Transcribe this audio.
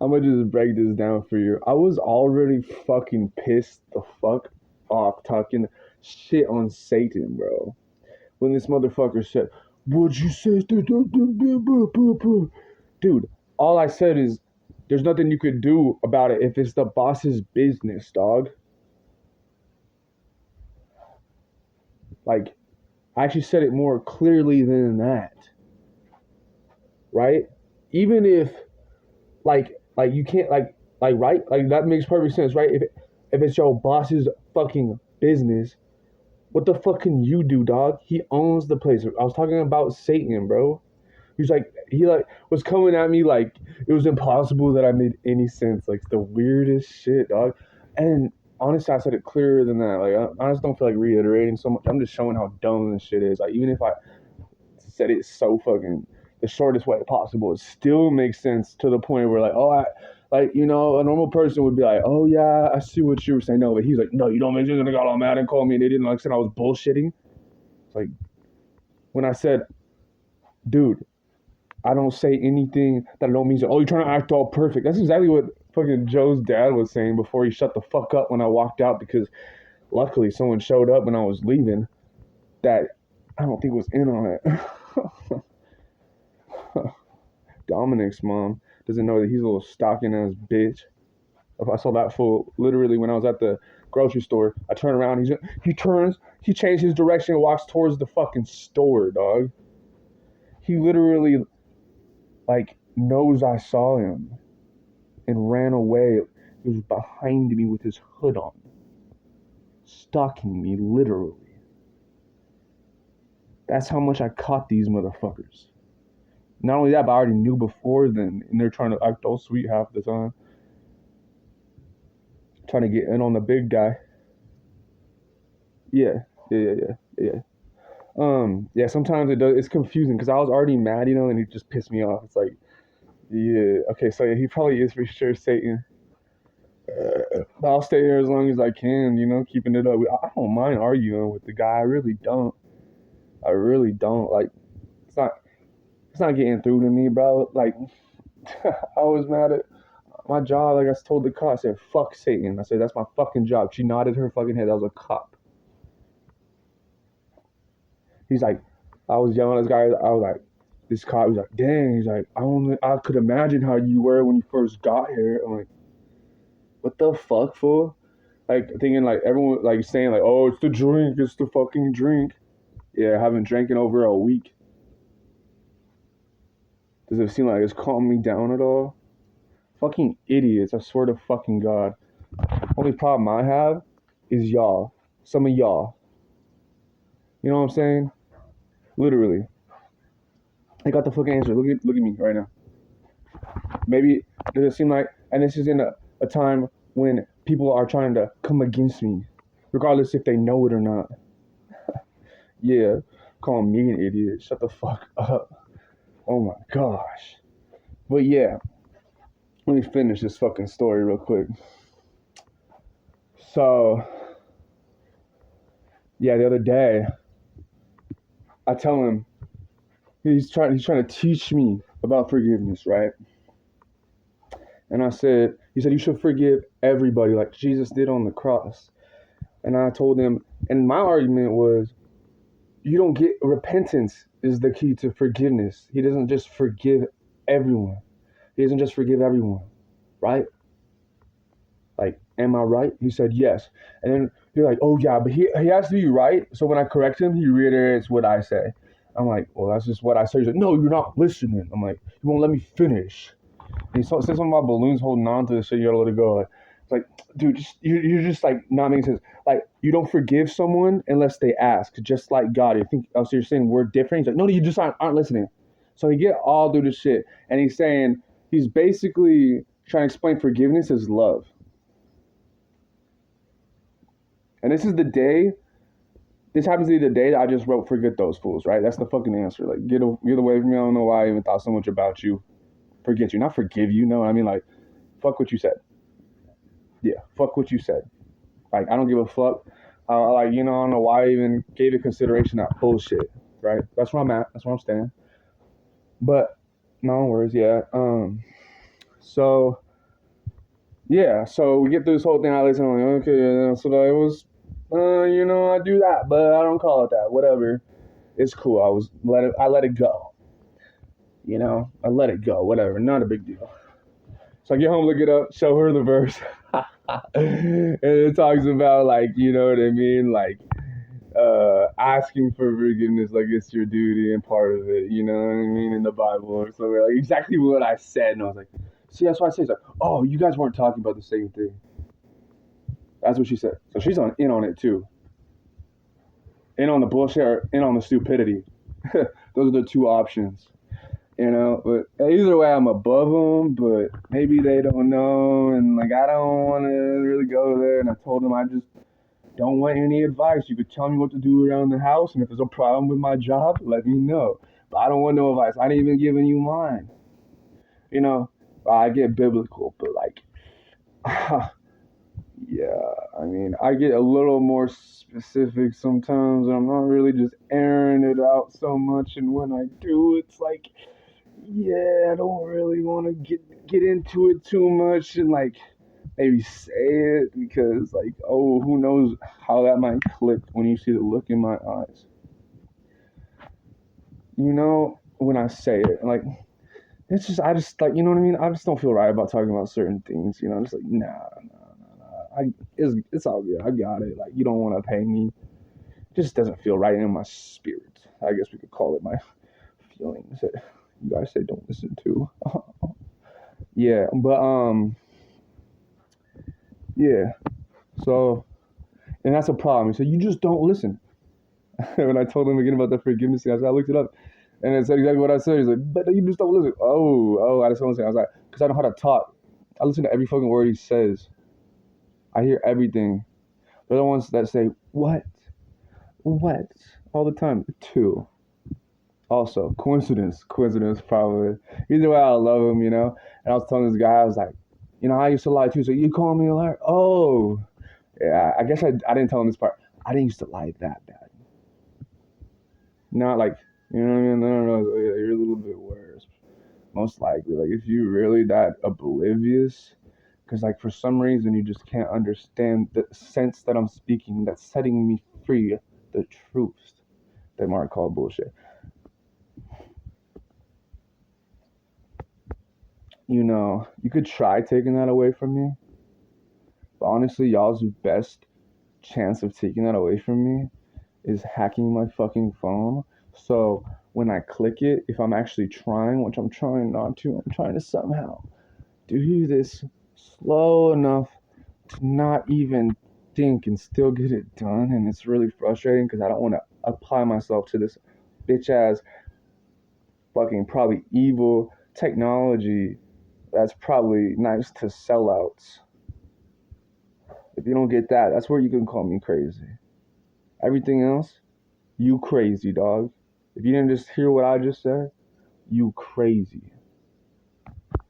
I'm gonna just break this down for you. I was already fucking pissed the fuck off talking shit on Satan, bro. When this motherfucker said, "What'd you say?" Dude, all I said is, there's nothing you could do about it if it's the boss's business, dog. Like, I actually said it more clearly than that, right? Even if, like you can't, right? Like, that makes perfect sense, right? If it's your boss's fucking business, what the fuck can you do, dog? He owns the place. I was talking about Satan, bro. He was coming at me like it was impossible that I made any sense. Like the weirdest shit, dog. And honestly, I said it clearer than that. Like I just don't feel like reiterating so much. I'm just showing how dumb this shit is. Like even if I said it so fucking the shortest way possible, it still makes sense to the point where like, oh, a normal person would be like, oh yeah, I see what you were saying. No, but he's like, no, you don't make sense. And I got all mad and called me and they didn't like said I was bullshitting. It's like when I said, dude, I don't say anything that I don't mean. Oh, you're trying to act all perfect. That's exactly what fucking Joe's dad was saying before he shut the fuck up when I walked out because luckily someone showed up when I was leaving that I don't think was in on it. Dominic's mom doesn't know that he's a little stalking ass bitch. If I saw that fool literally when I was at the grocery store, I turn around, he changed his direction and walks towards the fucking store, dog. He literally like knows I saw him and ran away. He was behind me with his hood on, stalking me literally. That's how much I caught these motherfuckers. Not only that, but I already knew before then, and they're trying to act all sweet half the time, trying to get in on the big guy. Yeah. Yeah. Sometimes it's confusing because I was already mad, and he just pissed me off. It's like, yeah, okay, so yeah, he probably is for sure Satan. But I'll stay here as long as I can, keeping it up. I don't mind arguing with the guy. I really don't. I really don't. Like, it's not, it's not getting through to me, bro. Like, I was mad at my job. Like, I told the cop, I said, fuck Satan. I said, that's my fucking job. She nodded her fucking head. That was a cop. He's like, I was yelling at this guy. I was like, this cop, he's like, dang. He's like, I could imagine how you were when you first got here. I'm like, what the fuck, fool? Like, thinking, like, everyone, like, saying, like, oh, it's the drink. It's the fucking drink. Yeah, I haven't drank in over a week. Does it seem like it's calming me down at all? Fucking idiots, I swear to fucking God. Only problem I have is y'all. Some of y'all. You know what I'm saying? Literally. I got the fucking answer. Look at me right now. Maybe does it seem like, and this is in a time when people are trying to come against me, regardless if they know it or not. Yeah, call me an idiot. Shut the fuck up. Oh my gosh. But yeah, let me finish this fucking story real quick. So, yeah, the other day, I tell him he's trying to teach me about forgiveness, right? And he said you should forgive everybody like Jesus did on the cross. And I told him, and my argument was, you don't get repentance is the key to forgiveness. He doesn't just forgive everyone. He doesn't just forgive everyone, right? Like, am I right? He said yes. And then you're like, oh yeah, but he has to be right. So when I correct him, he reiterates what I say. I'm like, well, that's just what I say. He's like, no, you're not listening. I'm like, you won't let me finish. And he said something about balloons holding on to this shit. You gotta let it go. It's like, dude, you're just like not making sense. Like, you don't forgive someone unless they ask, just like God. You think, oh, so you're saying we're different? He's like, no, you just aren't listening. So he get all through this shit, and he's basically trying to explain forgiveness as love. And this happens to be the day that I just wrote forget those fools, right? That's the fucking answer. Like, get away from me. I don't know why I even thought so much about you. Forget you. Not forgive you, no. I mean, like, fuck what you said. Yeah, fuck what you said. Like, I don't give a fuck. I don't know why I even gave it consideration, that bullshit, right? That's where I'm at. That's where I'm staying. But, no worries, yeah. So, yeah, so we get through this whole thing. I listen. I'm like, okay, yeah, so it was, I do that, but I don't call it that. Whatever, it's cool. I let it go. I let it go. Whatever, not a big deal. So I get home, look it up, show her the verse, and it talks about like, you know what I mean, like asking for forgiveness, like it's your duty and part of it. You know what I mean in the Bible or something. Like exactly what I said, and I was like, see, that's why I say it's like, oh, you guys weren't talking about the same thing. That's what she said. So she's in on it too. In on the bullshit or in on the stupidity. Those are the two options. But either way, I'm above them, but maybe they don't know, and like I don't want to really go there. And I told them I just don't want any advice. You could tell me what to do around the house, and if there's a problem with my job, let me know. But I don't want no advice. I ain't even giving you mine. You know, I get biblical, but like, yeah, I mean, I get a little more specific sometimes, and I'm not really just airing it out so much. And when I do, it's like, yeah, I don't really want to get into it too much, and like maybe say it because like, oh, who knows how that might click when you see the look in my eyes. When I say it, like it's just I just like, you know what I mean. I just don't feel right about talking about certain things. I'm just like, nah. It's all good. I got it. Like you don't want to pay me. It just doesn't feel right in my spirit. I guess we could call it my feelings that you guys say don't listen to. Yeah, but yeah. So, and that's a problem. He said, you just don't listen. When I told him again about the forgiveness thing, I looked it up, and it said exactly what I said. He's like, but you just don't listen. I just don't listen. I was like, because I know how to talk. I listen to every fucking word he says. I hear everything. They're the ones that say, what, all the time, too. Also, coincidence, probably. Either way, I love him. And I was telling this guy, I was like, I used to lie too. So you call me a liar? Oh, yeah. I guess I didn't tell him this part. I didn't used to lie that bad. Not like, you know what I mean? No. You're a little bit worse. Most likely. Like, if you're really that oblivious, because, like, for some reason, you just can't understand the sense that I'm speaking that's setting me free, the truth that Mark called bullshit. You could try taking that away from me. But honestly, y'all's best chance of taking that away from me is hacking my fucking phone. So when I click it, if I'm actually trying, which I'm trying not to, I'm trying to somehow do this slow enough to not even think and still get it done. And it's really frustrating because I don't want to apply myself to this bitch ass fucking probably evil technology that's probably nice to sellouts. If you don't get that, that's where you can call me crazy. Everything else, you crazy, dog. If you didn't just hear what I just said, you crazy.